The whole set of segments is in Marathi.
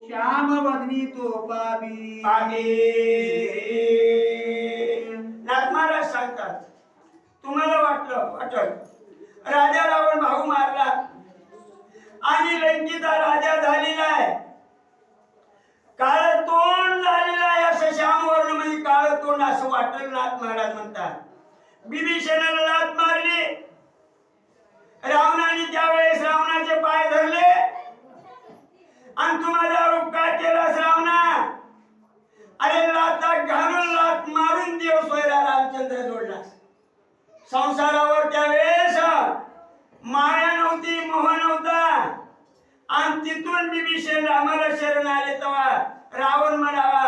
श्याम वदनी तो पाबी नाथ महाराज सांगतात, तुम्हाला वाटत राजा रावण भाऊ मारला आणि लंकेचा राजा झालेला आहे, काळ तोंड झालेला आहे, असं श्यामवर्ण म्हणजे काळ तोंड असं वाटलं. नाथ महाराज म्हणतात, बिभीषणाला लाथ मारली, रावणाने त्यावेळेस रावणाचे पाय धरले आणि तू माझ्यावर उपकार केलास रावणा, अरे लाथा घालून लाथ मारून देव सोयरा रामचंद्र जोडलास. संसारावर त्यावेळेस माया नव्हती, मोह नव्हता, आणि तिथून बिभीषण रामाला शरण आले तेव्हा रावण म्हणावा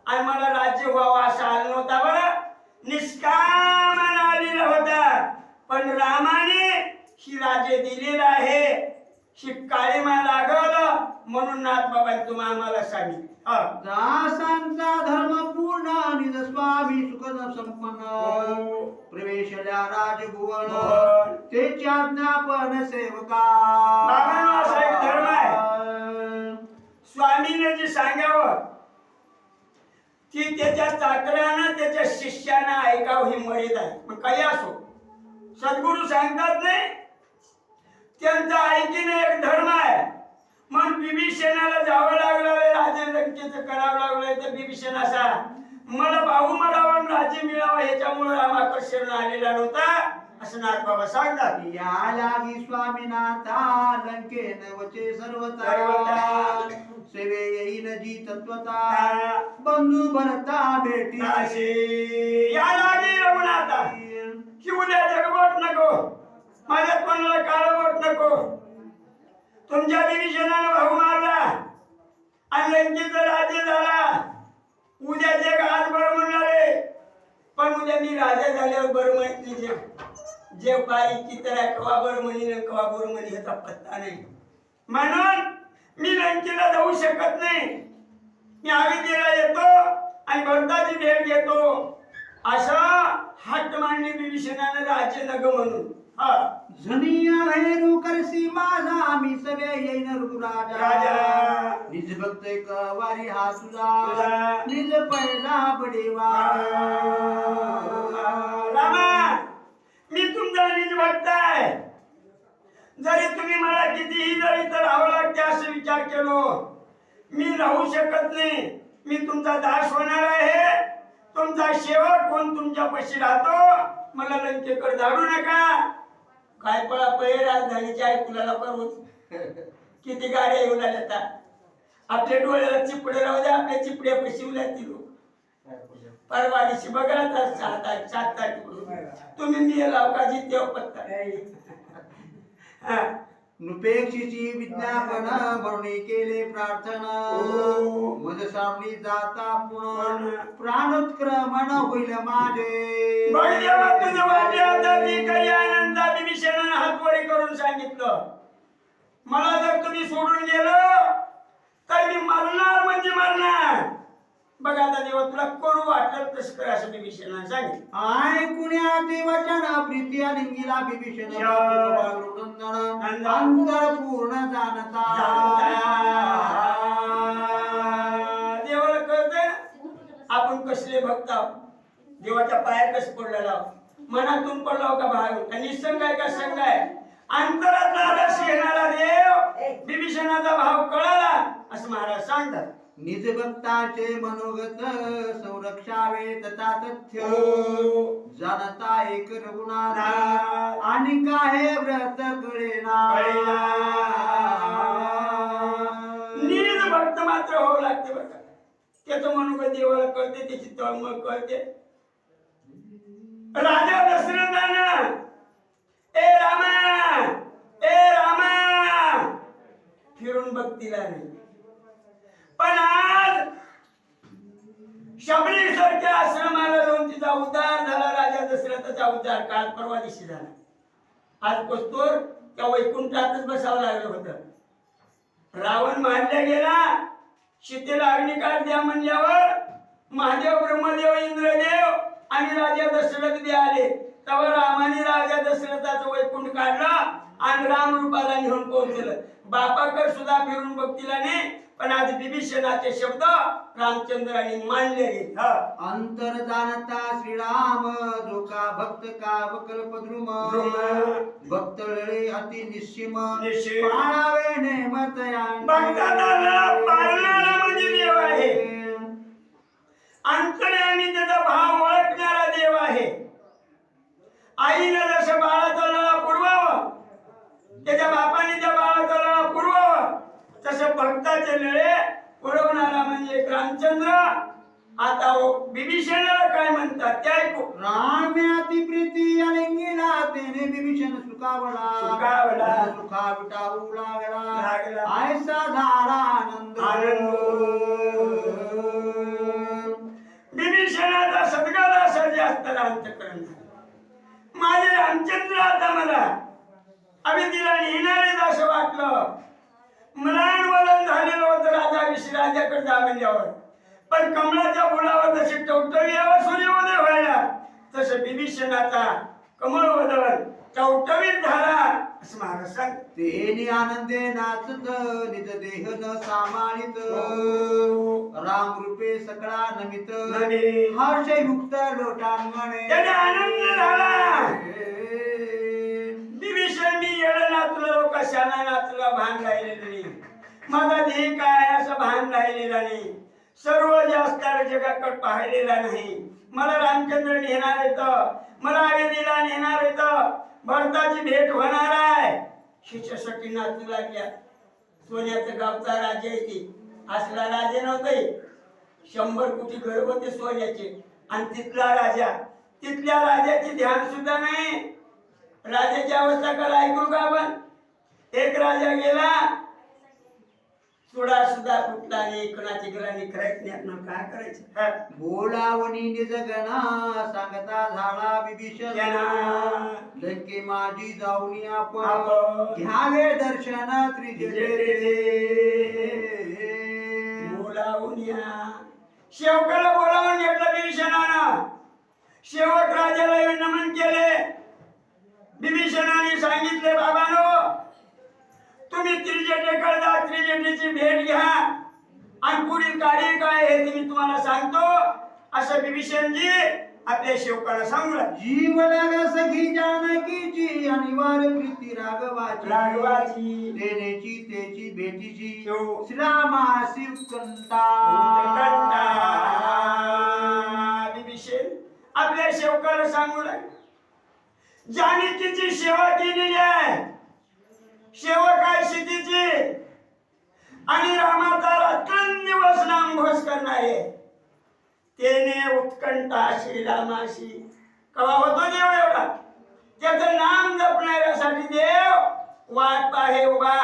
आणि मला राज्य व्हावं असं आलं नव्हता बरं, निष्कामन आलेला होता. पण रामाने ही राज्य दिलेलं आहे, ही काळीमा लागवलं म्हणून नाथ बाबा तुम्हा आम्हाला सांगितलं. दासांचा धर्म पूर्ण निज स्वामी सुख संपन्न प्रवेशल्या राजभुवन तेची आज्ञापन सेवका. बाबांनो, असा एक धर्म आहे, स्वामीने जे सांगावं ती त्याच्या चाकरानं त्याच्या शिष्यानं ऐकावं ही मर्यादा आहे. मग काही असो, सद्गुरू सांगतात नाही, त्यांचा ऐकीने एक धर्म आहे. मग बिभीषणाला जावं लागलं, राजा लंकेचं करावं लागलं, तर बिभीषण असा मला भाऊ मरावून राज्य मिळावं ह्याच्यामुळे रामाकर्षण आलेला नव्हता असं नाथ बाबा सांगतात. या लागी स्वामीनाथा लंकेन वचे सर्वता सेवे येईन जी तत्वता बंधू भरता भेटी या लागी रघुनाथा की उद्या जगवट नको, माझ्या कोणाला काळवट नको. तुमच्या बिभीषणाने भाऊ मारला आणि लंकेचा राज्य झाला, उद्या जग आज बरं म्हणणारे, पण उद्या मी राजा झाल्यावर बरं म्हणते जग. जे पायी चित्र कवा बरं म्हणी कवा बरं म्हणी ह्याचा पत्ता नाही. म्हणून मी लंकेला जाऊ शकत नाही, मी अयोध्येला येतो आणि भरताची भेट घेतो असा हट्ट मांडली बिभीषणाने राज्य नग म्हणून. झनिया हेरू करसी माझा मी सवे येईन राजा निज भक्त एक वारी हा तुझा निज पहिला बडेवा. रामा, मी तुमचा निज भक्त आहे, जरी तुम्ही मला कितीही जरी तर राहावं लागते असं विचार केलो, मी राहू शकत नाही. मी तुमचा दास होणार आहे, तुमचा सेवक कोण तुमच्या पाशी राहतो. मला लंकेकडे धाडू नका. काय पळापळी राजधानीच्या ऐकूला लवकर होत, किती गाड्या येऊन आल्या, आपल्या डोळ्याला चिपडे राहू द्या, आपल्या चिपड्या पैसे ती लोक परवा दिवशी बघा तर 7 तारीख तुम्ही मी लावकाची देव पत्ता नुपेक्षिची विज्ञापन म्हणून केले प्रार्थना मज सावणी जाता पुण प्राणोत्क्रमण होईल माझे. तुझं वाटे आता मी करी आनंदा बिभीषणाने हातवरी करून सांगितलं, मला जर तुम्ही सोडून गेलं तर मी मरणार म्हणजे मरणार. बघा आता देवा तुला करू वाटलं तसं कर असं बिभीषणाने सांगितलं. आय कुण्या देवचन प्रीती लिंगीला बिभीषण अंतर पूर्ण जाणता. देवाला कळतंय आपण कसले भक्त आहोत, देवाच्या पाया कसं पडलेला आहोत, मनातून पडलो का बाहेर, निसंग आहे का संग आहे. अंतरातला रस घेणारा देव बिभीषणाचा भाव कळाला असं महाराज सांगतात. निज भक्ताचे मनोगत संरक्षावे तथा तथ्य जनता एक रघुनाथ आणि काय व्रत कळेना. निज भक्त मात्र होऊ लागते बरं का, त्याचं मनोगत देवाला कळते, त्याची तळमळ कळते. राजा दशरथानं ए रामा फिरून बघतीला नाही, पण आज शबरी सारख्या आश्रमाला जाऊन तिचा उद्धार झाला. राजा दशरथाचा उद्धार काल परवा दिवशी झाला. आज कस्तूर त्या वैकुंठातच बसावं लागलं होतं. रावण मारला गेला, सीतेला अग्निकाळ द्या म्हणल्यावर महादेव ब्रह्मदेव इंद्रदेव आणि राजा दशरथ बी आले तेव्हा रामाने राजा दशरथाचं वैकुंठ काढलं आणि राम रूपाला घेऊन पोहोचलं. बापाकडे सुद्धा फिरून बघतीला नाही, पण आज विभीषणाचे शब्द रामचंद्राने मानले गेले. अंतर जाणता श्रीराम जो का भक्त का वकल्प द्रुम भक्त लळे अति निश्चिम पाळावे नेमत भक्ताला पाळणारा म्हणजे देव आहे. अंतर्यामी त्याचा भाव ओळखणारा देव आहे. आईनं जसं बाळाचा लळा पुरवावं, त्याच्या बापाने त्या बाळाचा लळा पुरवावं, तसं भक्ताचे लळे पुरवणारा म्हणजे रामचंद्र. आता विभीषणाला काय म्हणतात ते ऐकू. राम्याती प्रीती अलिंगिला तेने विभीषण सुखावला सुखा विटाऊ लागला ऐसा झाला आनंद. विभीषणाचा सद्गत असा जास्त रामचंद्र. माझे रामचंद्र आता मला अभितीला नेणारेच असं वाटलं. म्लान वलन झालेलं होतं राजाकडे जा म्हणल्यावर, पण कमळाच्या फुलावर जशी टवटवीवर सूर्योदय व्हायला तसं विभीषणाचा कमळ वदन टवटवीत झाला असं महाराज सांगतात. तेने आनंदे नाचत निज देह न सामानित राम रूपे सकळा नमित हर्ष युक्त लोटांगणे त्याने आनंद झाला. विभीषण मी येडं नाचलो कशाला नाचला भान राहिलेलं नाही. माझा देह काय असं भान राहिलेला नाही. सर्व जास्त जगाकडे पाहिलेला नाही. मला रामचंद्र नेणार येत, मला अयोध्येला नेणार येत, भरताची भेट होणार आहे. शिष्यासाठी नाचू लागल्या. सोन्याचं गावचा राजा येते असला राजा नव्हते. 100 कोटी घर होते सोन्याचे आणि तिथला राजा, तिथल्या राजाचे ध्यान सुद्धा नाही. राजाची अवस्था करा ऐकू का आपण. एक राजा गेला, सुडा सुद्धा कुठला नाही, कोणाची गलानी करायची नाही, काय करायचं. बोलावणी निज गणा सांगता झाला विभीषण लंके माझी जाऊनी आपण घ्यावे दर्शन त्रिजटे. बोलावून शेवकाला बोलावून घेतलं विभीषणानं. शेवक राजाला नमन केले. विभीषणाने सांगितले बाबांनो तुम्ही त्रिजटेकडे जा, त्रिजटेची भेट घ्या आणि पुढील कार्य काय हे मी तुम्हाला सांगतो असं विभीषणजी आपल्या शेवकाला सांगू लागले. जीव लाग सखी जानकीची अनिवार्य प्रीती राघवाची देण्याची त्याची भेटीची श्रीरामासी उत्कंठा. विभीषण आपल्या शेवकाला सांगू लागले जानकीची सेवा केलेली आहे. सेवक आहे सीतेची आणि रामाचा रात्रंदिवस नामघोष करणारे. त्याने उत्कंठा श्रीरामाशी कवा होतो देव एवढा. त्याचं नाम जपणाऱ्यासाठी देव वाट पाहे उभा.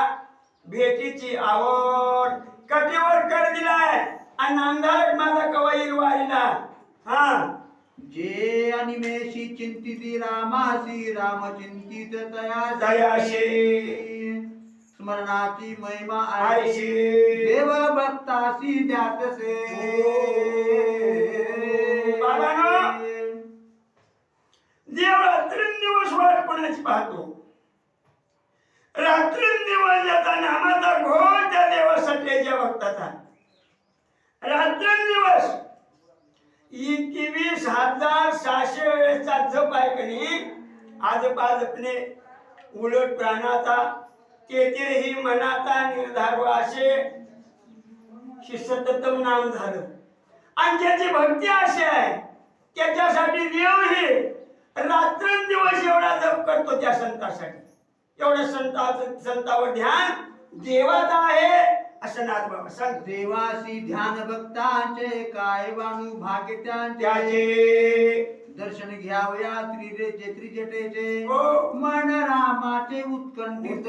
भेटीची आवड कटीवर कर दिलाय आणि नामधारक माझा कवा येईल वारीला. जे अनिमेशी चिंतिती रामासी राम चिंतित तयाशी स्मरणाची महिमा आयशी देव भक्तासी द्यातसे. देव रात्रंदिवस वाट कोणाची पाहतो. रात्रंदिवस ज्याचा नामाचा घोष त्या देवासाठी ज्या भक्ताचा रात्रंदिवस 21,600 वेळेचा जप आहे की नाही. आज जपणे उलट प्राणाचा तेथेही मनाचा निर्धार असे सततम नाम झालं. आणि ज्याची भक्ती अशी आहे त्याच्यासाठी देव हे रात्रंदिवस एवढा जप करतो त्या संतासाठी. एवढं संतावर ध्यान देवाचं आहे असं नाथ बाबा सांग. देवासी ध्यान भक्तांचे काय वाणू भाग्य त्यांचे दर्शन घ्यावया त्रिजटेचे मन रामाचे उत्कंठित.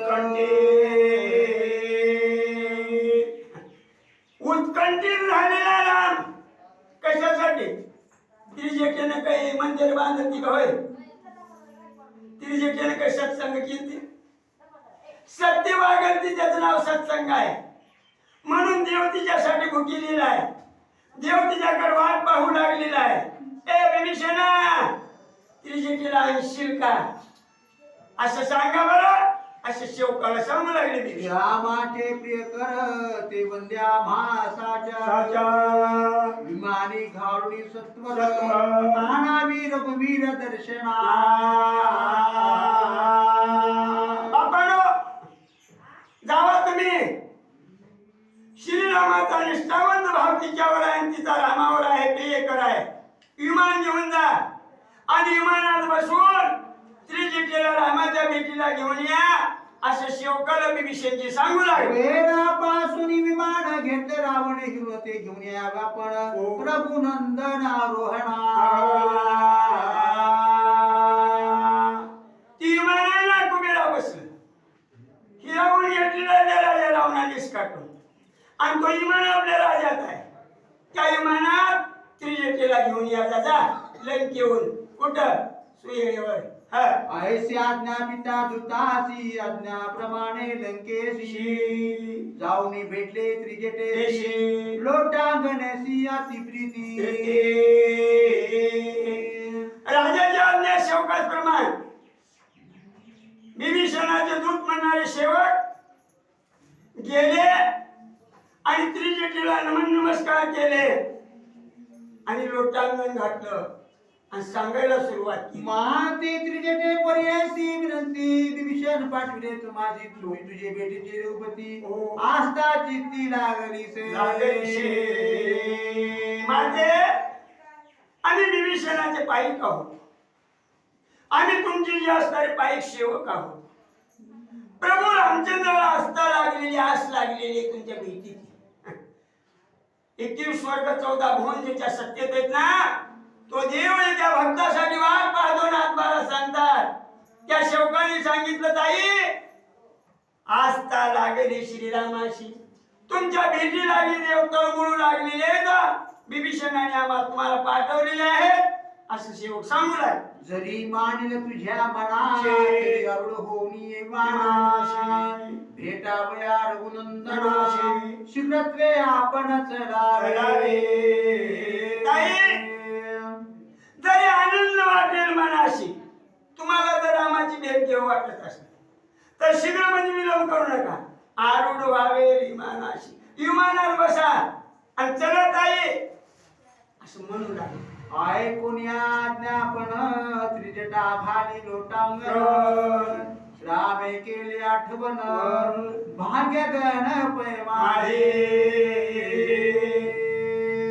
उत्कंठित झालेला राम कशासाठी. त्रिजटेने काही मंदिर बांधती का होय. त्रिजटेने काही सत्संग केली. सत्य वागती त्याचं नाव सत्संग आहे. म्हणून देव तिच्यासाठी भुकेलेला आहे. देव तिच्याकडे वाट पाहू लागलेला आहे. ए विभीषणा त्रिजटीला आणशील का असं सांगा बरं. असे शेवकाला सांगू लागले विभीषण. रामाचे प्रिय कर ते वंद्या भासाच्या विमानी घालुनी सत्वर आणावी रघुवीर दर्शना. बापानो जावा तुम्ही. श्रीरामाचा निष्ठावंत भाव तिच्यावर आहे आणि तिचा रामावर आहे. प्रियकर आहे. विमान घेऊन जा आणि विमानात बसून त्रिजटीला रामाच्या भेटीला घेऊन या असं शेवकाला विभीषणजी सांगू लागले. वेळापासून विमान घेतले रावण हिरो ते घेऊन यावे आपण रघुनंदन आरोहणा. ती विमानाला कुबेरा बसलं. हिरावून घेतलेला राजा रावणा निष्काटून आणि तो विमान आपल्या राज्यात आहे. त्या विमानात त्रिजटीला घेऊन या जा लंकेहून. कुठं सुयेवर. ऐसी आज्ञा पिता दुतासी आज्ञा प्रमाणे लंकेशी जाऊन भेटले त्रिजटे लोटांगणसी अति प्रीती. राजाच्या आज्ञा सेवकाप्रमाणे विभीषणाचे दूत म्हणणारे सेवक गेले आणि त्रिजटीला नमस्कार केले आणि लोटांगण घातलं आणि सांगायला सुरुवात केली. माते त्रिजटे पर्यायसी विनंती विभीषण पाठविले माझी तुम्ही तुझे भेटीचे रघुपती आस्था चित्ती लागली माझे आम्ही विभीषणाचे पायिक आहोत. आम्ही तुमची जी असणारे पायिक सेवक आहोत. प्रभू रामचंद्राला आस्था लागलेली आस लागलेली तुमच्या भेटीची. 21 स्वर्ग 14 भुवन ज्याच्या सत्तेत आहेत ना तो देव त्या भक्तासाठी वाट पाहतो. नाथबारा सांगतात त्या शेवकाने सांगितलं ताई आस्था लागली श्रीरामाशी तुमच्या भेटी लागली. देव तळमळू लागलेले आहेत. विभीषणाने आम्हाला तुम्हाला पाठवलेले आहेत असं सेवक सांगू लागले. जरी मानिल तुझ्या मनाशी अरुळ होनी वाणाशी भेटावया रघुनंदनाशी शीघ्रत्वे आपण चलावे. जरी आनंद वाटेल मनाशी तुम्हाला जर रामाची भेट घेऊ वाटत असेल तर शीघ्र म्हणजे विलंब करू नका. आरूढ व्हावे विमानाशी विमानावर बसा आणि चलत आहे असं म्हणू लागले. ऐकून आज्ञापन त्रिजटा भाली लोटांगण रामे केले आठवण भाग्य गण पैमाळे.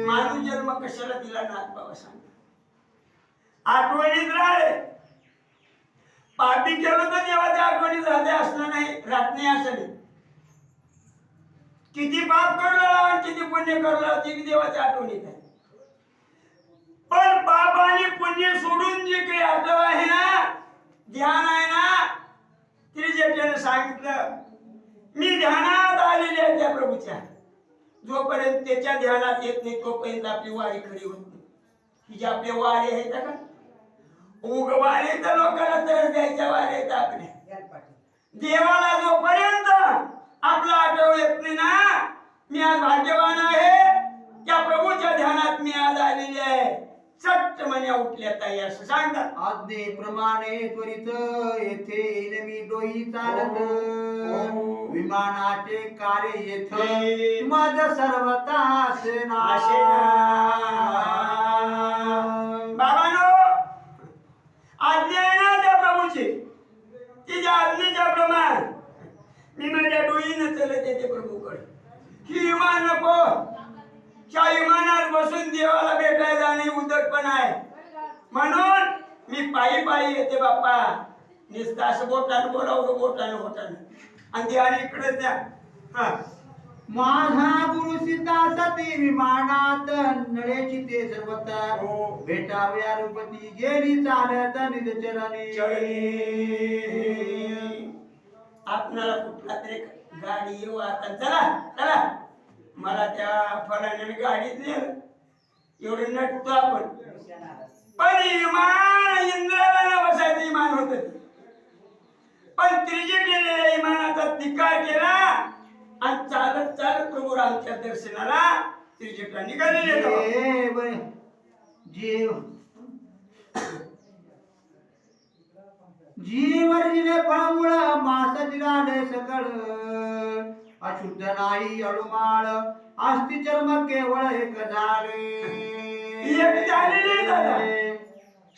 मानू जन्म कशाला दिला नाथ बाबा सांग. आठवणीत राहिले. पापी केलं तर देवाच्या आठवणीत राहते असलं नाही राहत नाही असं नाही. किती पाप करलं किती पुण्य करलं ती देवाच्या आठवणीत आहे. पण पाप आणि पुण्य सोडून जे काही आठव आहे ना ध्यान आहे ना त्रिजटेने सांगितलं मी ध्यानात आलेले आहे त्या प्रभूच्या. जोपर्यंत त्याच्या ध्यानात येत नाही तोपर्यंत आपली वारी खरी होत नाही. ही जी आपले वारे आहेत का उग वारे तर लोकांना तरच द्यायच्या वारे आहेत आपले. देवाला जोपर्यंत आपला आठव येत नाही ना मी आज भाग्यवान आहे त्या प्रभूच्या ध्यानात मी आज आलेले आहे. चट्ट मन्या उठल्या ताई असं सांगतात. आज्ञेप्रमाणे त्वरित येथे येईल मी डोई चालत विमानाचे कार्य येथे माझ सर्वता आसेना. बाबांनो आज्ञा आहे ना त्या प्रभूची तिच्या आज्ञेच्या प्रमाण मी माझ्या डोईनं चलत येते प्रभूकडे. ही विमान नको त्या विमानात बसून देवाला भेटायला जाणे उद्धटपण आहे म्हणून मी पायी पायी येते बाप्पा. नुसतं असं बोटानं बोलावलं बोटानं आणि ध्यान इकडेच द्या. माझा गुरु सिद्धासती विमानात नळेची ते सर्वता भेटाव्या रूपती गेली चालत निज चरणी. आपणाला कुठला तरी गाडी येऊ आता चला चला मला त्या फलाने गाडीत नेलं एवढं नटतो आपण. पण विमान इंद्राला बसायचं विमान होत पण त्रिजटीने विमानाचा धिक्कार केला आणि चालत चालत प्रभू रामच्या दर्शनाला त्रिजटा निघालेले. जे जीवर्जिने फळमुळ मास जिराले सकळ अशुद्ध नाही अळुमाळ अस्ति चर्म केवळ एक झाले एक झालेले दादा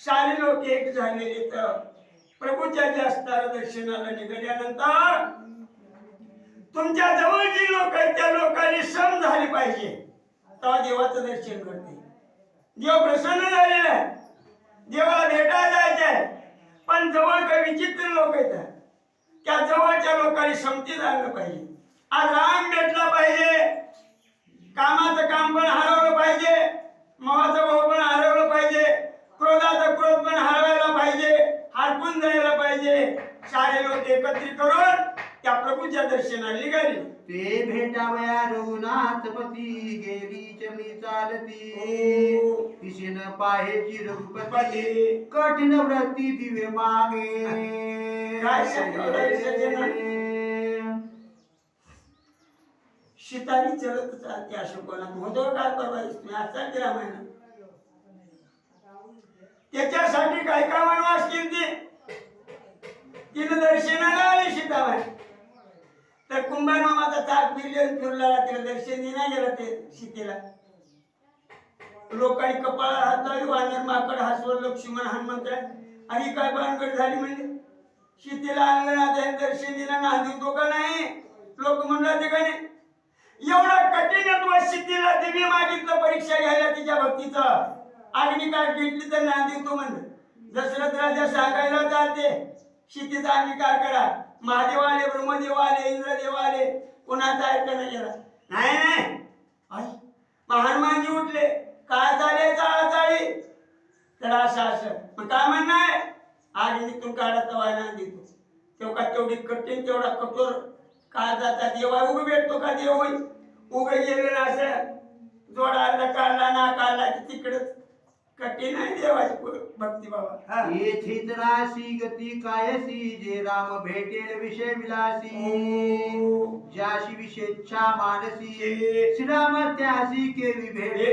सारे लोक एक झालेले तर प्रभूच्या जास्तार दर्शनाला निघाल्यानंतर तुमच्या जवळची लोक आहेत त्या लोकांनी सम झाली पाहिजे तेव्हा देवाचं दर्शन करते देव प्रसन्न झालेला आहे देवाला भेटायला जायचंय पण जवळ काही विचित्र लोक आहेत त्या जवळच्या लोकांनी समती झालं पाहिजे आज राम भेटला पाहिजे कामाचं काम पण हरवलं पाहिजे मोहाचं मोह पण हरवलं पाहिजे क्रोधाचं क्रोध पण हरवायला पाहिजे हरपून जायला पाहिजे सारे लोक एकत्रित करून त्या प्रभूच्या दर्शनाला निघाले ते भेटावया रघुनाथपती गेली चमी चालती दिशेन पाहेची रघुपती कठीण व्रती दिवे मागे काय सांगावं सज्जन शितारी चलत चालते अशोकवनात होतो काय परवा तुम्ही आजचा की रामायण त्याच्यासाठी काय काय वनवास केली तिने दर्शनाला आली सीताबाई तर कुंभार मामाचा ताक फिरला तिला दर्शन नाही गेलं ते सीतेला लोकांनी कपाळा हात लावली वानर माकड हसवत लक्ष्मण हनुमंत आणि काय भानगड झाली म्हणजे सीतेला आणलं ना दर्शन दिलं ना देतो का नाही लोक म्हणला ते का नाही एवढा कठीण सीतेला देवी मागितलं परीक्षा घ्यायला तिच्या भक्तीचं अग्निकाठ घेतली तर ना देतो म्हणलं दशरथ राजा सांगायला जाते सीतेचा अंगीकार करा महादेव आले ब्रह्मदेव आले इंद्रदेव आले कोणाचा ऐकणं गेला नाही नाही आई हनुमानजी उठले काय झाले चाळी तर असं मग काय म्हणणं आहे अग्नीतून काढा तवा ना देतो तेवढा तेवढी कठीण तेवढा कठोर का जाता देवा उभे भेटतो का देव होईल उभे गेलेलं असं जोडा काढला ना काढला की तिकडच कठीण आहे देवाची भक्ती बाबा येथेच राशी गती कायसी जे राम भेटेल विषय विलासी ज्याशी विषेच्छा मानसी श्रीराम त्यासी केवी भेटे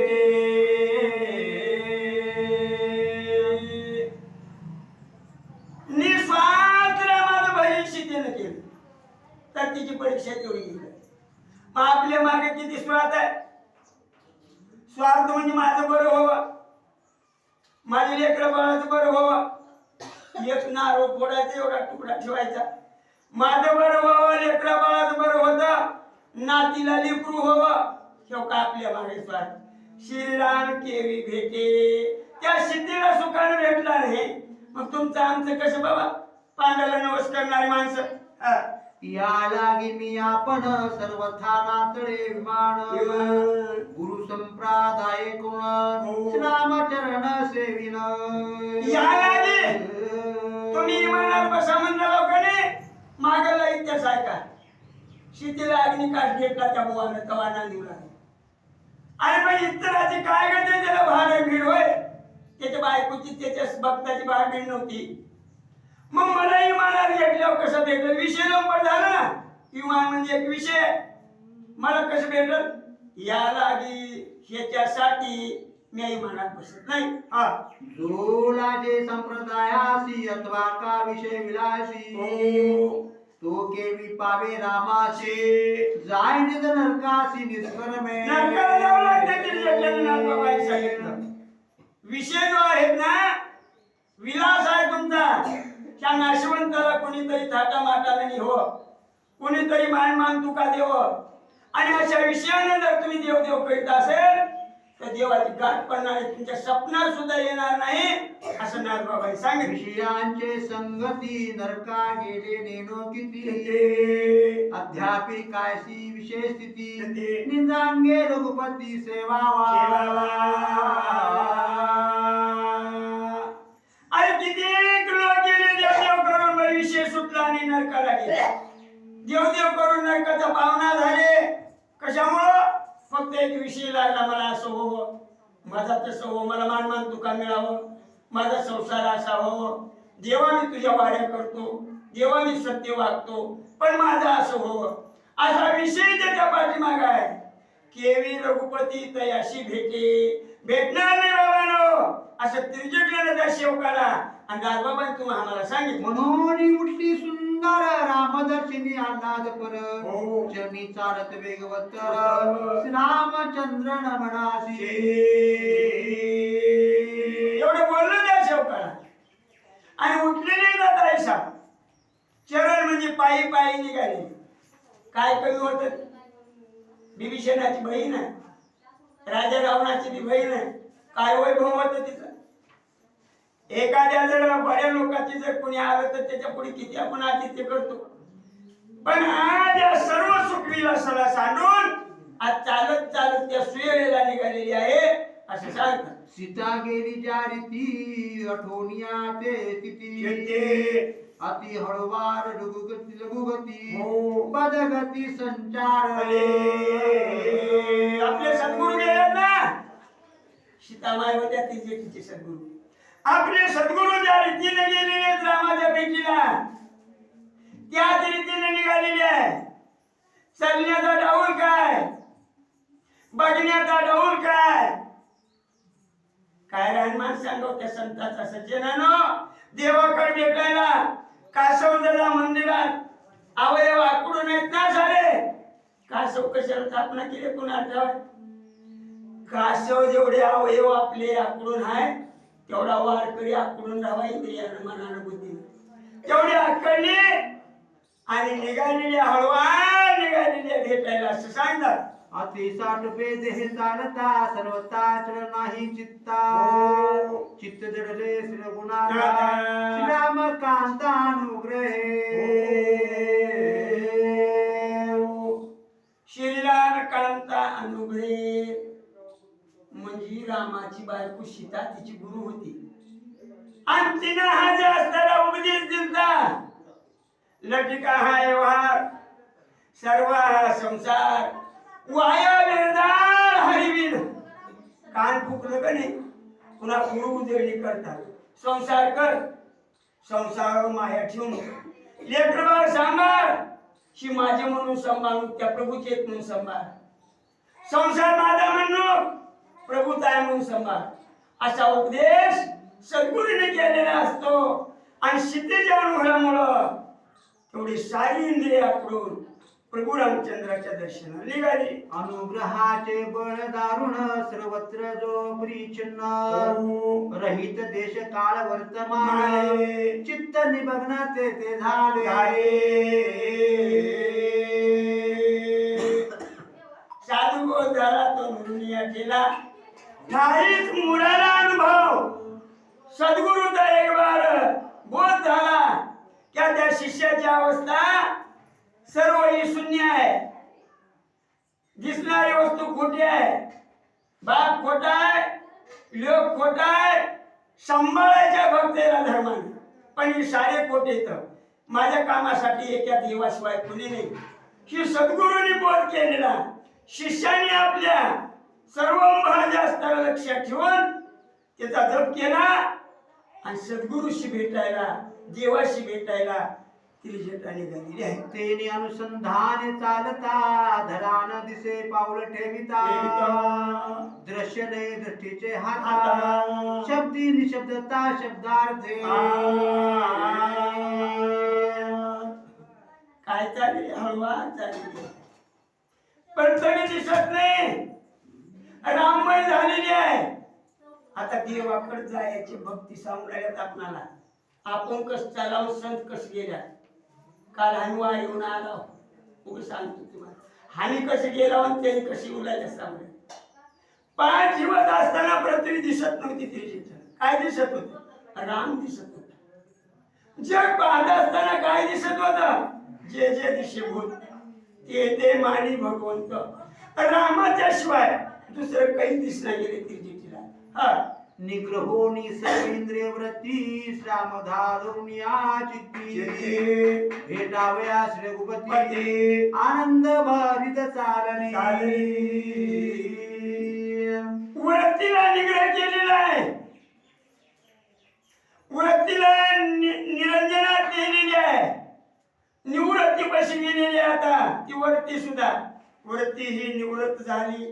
निस्वार्थ रामानं भजन सीतेनं केलं तर तिची परीक्षा तेवढी घेतली मग आपल्या मागे किती स्वार्थ आहे स्वार्थ म्हणजे माझं बरं व्हावं माझे लेकरं बाळाचं बरं व्हावं एक नारळ फोडायचा एवढा तुकडा ठेवायचा माझं बरं व्हावं लेकरा बाळाचं बरं होतं नातीला लेकरू व्हावं शेवका आपल्या मागे स्वार्थ श्रीराम केवी भेटे त्या सीतेला सुखानं भेटला नाही मग तुमचं आमचं कसं बाबा पांडाला नवस करणारी माणसं या लागी मी आपण सर्वथा नातळे विमान गुरु संप्रदाय कोण श्रीरामचरण सेविन या लागी तुम्ही मनात बसा म्हणला लोकांनी मागायला इतिहास ऐका सीतेला अग्निकाठ घेतला त्या मुवानं तवाना दिला आणि मग इतराची काय करते त्याला भाडे भीड होय त्याच्या बायकोची त्याच्या भक्ताची भाडे नव्हती मग मला इमानात घेतल्यावर कसं भेटलं विषय लंबर झाला ना इमान म्हणजे एक विषय मला कसं भेटल या लागी ह्याच्यासाठी मी इमानात बसत नाही हा जो लाजे संप्रदायासी अथवा का विषय विलासी तो केवी पावे रामासे जाय निज नरकासी निष्कर्मे नरकाला जावं लागतं तिथे सांगितलं विषय जो आहेत ना विलास आहे तुमचा त्या नाशवंताला कोणीतरी थाटा माटाने हो कोणीतरी मान तुका देव आणि अशा विषयाने जर तुम्ही देव करीत असेल तर देवाची गाठ पडणार तुमच्या स्वप्नात सुद्धा येणार नाही असं नारबाबाई सांगितलं विषयांचे संगती नरका गेले नेनो किती अध्यापी कायसी विषय स्थिती निंदांगे रघुपती सेवावा अरे किती लोक गेले देव करून बरे विषय सुटला आणि नरकाला गेले देव करून नरकाचा पावना झाले कशामुळं फक्त एक विषय लागला मला असं होवं माझा तसं हो मला मान तुका मिळावं माझा संसार असा हो देवा मी तुझ्या वाड्या करतो देवा मी सत्य वागतो पण माझं असं होवं असा विषय त्याच्या पाठीमाग आहे केवी रघुपती तयाशी भेटे भेटणार नाही बाबांनो असं तिरजटलेलं त्या सेवकाला आणि दासबाबांनी तुम्हाला आम्हाला सांगितलं. म्हणून उठली सुंदर रामदर्शिनी आल्हाद पर हो. चरणी चालत वेगवत श्रीरामचंद्र नमनासी. एवढं बोललं त्या शेवकाला. आणि उठलेली दादा चरण म्हणजे पायी पायी निघाले. काय कमी होत? बिभीषणाची बहीण आहे, राजा रावणाची बी बहीण आहे. काय वैभव होत तिचं. एखाद्या जर बड्या लोकांची जर कोणी आलं तर त्याच्या पुढे किती आपण आतिथ्य करतो. पण आज या सर्व सुखवीला सला सांडून आज चालत चालत त्या सुयेला निघालेली आहे असं सांगतात. सीता गेली ज्या रीती अठोनिया ते तिथी अति हळवार लघुगती हो. पदगती संचार. आपले सद्गुरू गेलेत ना, सीतामाई होत्या तिचे सद्गुरू. आपले सद्गुरू ज्या रीतीने गेलेले आहेत रामाच्या भेटीला त्याच रीतीने निघालेले आहे. चालण्याचा डाऊल काय, बघण्याचा डाऊल काय, काय राहणमान सांगव त्या संताचा. सज्जनानो, देवाकडे भेटायला कासवदला मंदिरात अवयव आकडून आहेत ना सारे. कासव कशाला स्थापना केली कुणाला? कासव जेवढे अवयव आपले आकडून आहे तेवढा वारकरी आकडून राहावा इंद्रियानं मनानं बुद्धीनं. तेवढी आकडली आणि निघालेली हळवा निघालेली भेटायला असं सांगतात. अति साठ पेद हे चालता सर्वता चल नाही चित्ता. चित्त जडले श्री गुणाला श्रीराम कांतानुग्रहे. श्रीराम कांता अनुग्रहे म्हणजे रामाची बायको सीता तिची गुरु होती. आणि तिनं हा जास्ताला उपदेश दिलता. लटिका हा व्यवहार सर्व हा संसार वाया वेदाळ हरिविन. कान फुकलं का नाही पुन्हा गुरु उजळणी करतात. संसार कर, संसार माया ठेवून लेकर बाळ सांभाळ. शी माझे म्हणून सांभाळून त्या प्रभूचे म्हणून सांभाळ. संसार माझा म्हणून प्रभूचा आहे म्हणून सांभाळ. असा उपदेश सद्गुरूने केलेला असतो. आणि सीतेच्या अनुभवामुळं तेवढी सारी इंद्रियाकडून प्रभू रामचंद्राच्या दर्शनाला निघाली. अनुग्रहाचे बळ दारुण सर्वत्र जो परिचिन्न. रहित देश काळ वर्तमान चित्त निमग्न ते झाले. साधू बोध झाला तो दुनिया केला. नाहीच मुळाला अनुभव सद्गुरूचा एक बार बोध झाला क्या त्या शिष्याची अवस्था सर्व ही शून्य आहे. दिसणारी वस्तू खोटी आहे, बाप खोटा आहे, लोक खोटा आहे, सांभाळायच्या भक्तेला धर्माने. पण ही सारे खोटे तर माझ्या कामासाठी एका देवाशिवाय कोणी नाही. ही सद्गुरूंनी बोध केलेला. शिष्याने आपल्या सर्व महाजास्ताला लक्षात ठेवून त्याचा जप केला आणि सद्गुरूशी भेटायला देवाशी भेटायला त्रिजटाने गेलेली आहे. तेने अनुसंधान चालता धरान दिसे पाऊल ठेविता. दृश्य नाही दृष्टीचे हाता शब्दी निशब्दता शब्दार्थे. काय चालले हळवा चालली पण तरी दिसत नाही. राममय झालेली आहे. आता देवाकडे जायची भक्ती सांगून राहिल्यात आपणाला. आपण कस चालावं संत कस गेल्या. काल हनुमान येऊन आला उभं सांगतो तुम्हाला. हानी कसे गेला आणि त्यांनी कशी उलायला सांगले. 5 दिवस असताना पृथ्वी दिसत नव्हती त्रिजटा. काय दिसत होत? राम दिसत होता. जग पाहत असताना काय दिसत होत? जे जे दिशेभूत ते मानी भगवंत. रामाच्या शिवाय दुसरं काही दिसना गेले त्रिजटीला. हा निग्रहोनी सर्वेंद्रिय वृत्ती श्राम धारुण्या चित्ती. भेटावया श्री रघुपती आनंद भरित चालणे. वृत्तीला निग्रह केलेला आहे. वृत्तीला निरंजनात केलेली आहे. निवृत्ती कशी गेलेली आता ती वृत्ती सुद्धा. वृत्ती ही निवृत्त झाली.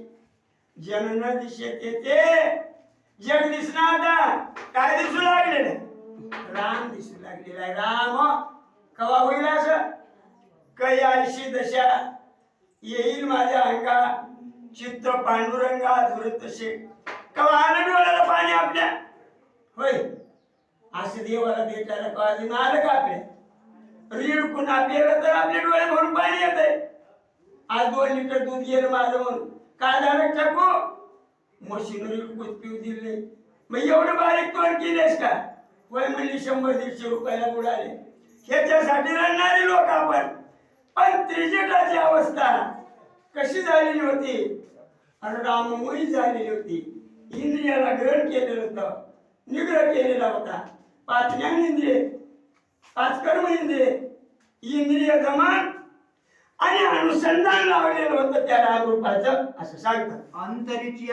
जनन दिशेत येते. जग दिसणार आता काय दिसू लागले. राम दिसू लागलेला आहे. राम कवा होईल असं? काही आळशी दशा येईल माझ्या अंगा, चित्त पांडुरंगा धुर तसे. कवा आलं डोळ्याला पाणी आपल्या? होय, असं देवाला भेटायला कवा अजून आलं का आपल्या? रीड कुणा पेलं तर आपले डोळे भरून पाणी येत आहे. आज 2 लिटर दूध गेलं माझं म्हणून काय झालं टाकू? मशीनरी कुठ पिऊ दिले. मग एवढं बारीक तोंड केलेस का? वय म्हणली 100-150 रुपयाला बुडाले. ह्याच्यासाठी रडणारे लोक आपण. पण त्रिजटाची अवस्था कशी झालेली होती? आणि राममयी झालेली होती. इंद्रियाला ग्रहण केलेलं होतं, निग्रह केलेला होता. 5 ज्ञानेंद्रिय, 5 कर्मेंद्रिय, इंद्रिय दमन आणि अनुसंधान लावलेलं होतं त्या रामरूपाचं असं सांगतात. अंतरीची